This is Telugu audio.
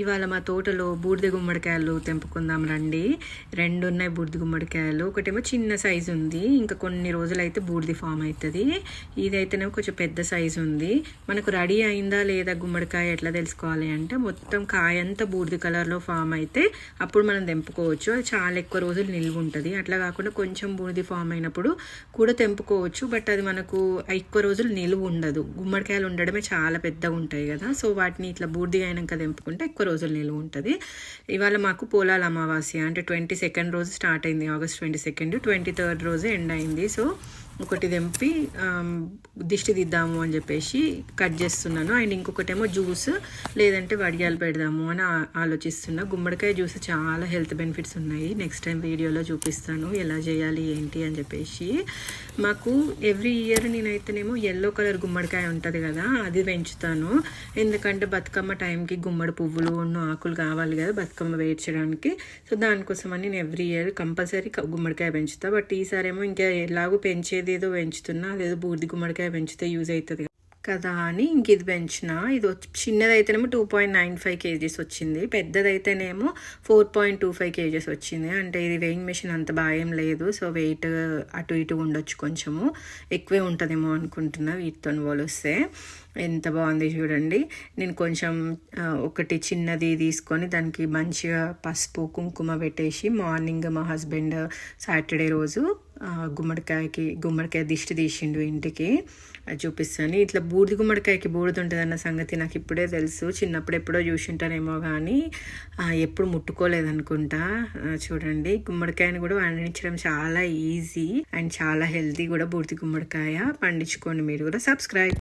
ఇవాళ మా తోటలో బూడిద గుమ్మడికాయలు తెంపుకుందాం రండి. 2 ఉన్నాయి బూడిద గుమ్మడికాయలు. ఒకటేమో చిన్న సైజు ఉంది, ఇంకా కొన్ని రోజులైతే బూడిది ఫామ్ అవుతుంది. ఇదైతేనేమో కొంచెం పెద్ద సైజు ఉంది. మనకు రెడీ అయిందా లేదా గుమ్మడికాయ ఎట్లా తెలుసుకోవాలి అంటే, మొత్తం కాయ అంతా బూడిద కలర్లో ఫామ్ అయితే అప్పుడు మనం తెంపుకోవచ్చు. అది చాలా ఎక్కువ రోజులు నిల్వ ఉంటుంది. అట్లా కాకుండా కొంచెం బూడిది ఫామ్ అయినప్పుడు కూడా తెంపుకోవచ్చు, బట్ అది మనకు ఎక్కువ రోజులు నిల్వ ఉండదు. గుమ్మడికాయలు ఉండడమే చాలా పెద్దగా ఉంటాయి కదా, సో వాటిని ఇట్లా బూడిది అయినాక తెంపుకుంటే ఎక్కువ రోజులు నిలువ ఉంటుంది. ఇవాళ మాకు పోలాల అమావాస్య అంటే 22nd రోజు స్టార్ట్ అయింది, August 22, 23rd రోజు ఎండ్ అయింది. సో ఒకటి తెంపి దిష్టి దిద్దాము అని చెప్పేసి కట్ చేస్తున్నాను. అండ్ ఇంకొకటేమో జ్యూస్ లేదంటే వడియాలు పెడదాము అని ఆలోచిస్తున్నా. గుమ్మడికాయ జ్యూస్ చాలా హెల్త్ బెనిఫిట్స్ ఉన్నాయి, నెక్స్ట్ టైం వీడియోలో చూపిస్తాను ఎలా చేయాలి ఏంటి అని చెప్పేసి. మాకు ఎవ్రీ ఇయర్ నేనైతేనేమో ఎల్లో కలర్ గుమ్మడికాయ ఉంటుంది కదా, అది పెంచుతాను. ఎందుకంటే బతుకమ్మ టైంకి గుమ్మడి పువ్వులు ఆకులు కావాలి కదా బతుకమ్మ వేయించడానికి. సో దానికోసమని నేను ఎవ్రీ ఇయర్ కంపల్సరీ గుమ్మడికాయ పెంచుతా. బట్ ఈసారేమో ఇంకా ఎలాగో పెంచేది ఏదో పెంచుతున్నా, అదేదో బూడిది గుమ్మడికాయ పెంచితే యూజ్ అవుతుంది కదా అని ఇంక ఇది పెంచిన. ఇది చిన్నదైతేనేమో 2.95 kgs వచ్చింది, పెద్దదైతేనేమో 4.25 kgs వచ్చింది. అంటే ఇది వెయింగ్ మెషిన్ అంత భయం లేదు, సో వెయిట్ అటు ఇటు ఉండొచ్చు, కొంచెము ఎక్కువే ఉంటుందేమో అనుకుంటున్నా వీటితో పోలిస్తే. ఎంత బాగుంది చూడండి. నేను కొంచెం ఒకటి చిన్నది తీసుకొని దానికి మంచిగా పసుపు కుంకుమ పెట్టేసి మార్నింగ్ మా హస్బెండ్ సాటర్డే రోజు గుమ్మడికాయ దిష్టి తీసిండు ఇంటికి. అది చూపిస్తాను. ఇట్లా బూడిద గుమ్మడికాయకి బూడిద ఉంటుంది అన్న సంగతి నాకు ఇప్పుడే తెలుసు, చిన్నప్పుడు ఎప్పుడో చూసింటానేమో కానీ ఎప్పుడు ముట్టుకోలేదనుకుంటా. చూడండి, గుమ్మడికాయని కూడా పండించడం చాలా ఈజీ అండ్ చాలా హెల్తీ కూడా. బూడిద గుమ్మడికాయ పండించుకోండి మీరు కూడా. సబ్స్క్రైబ్.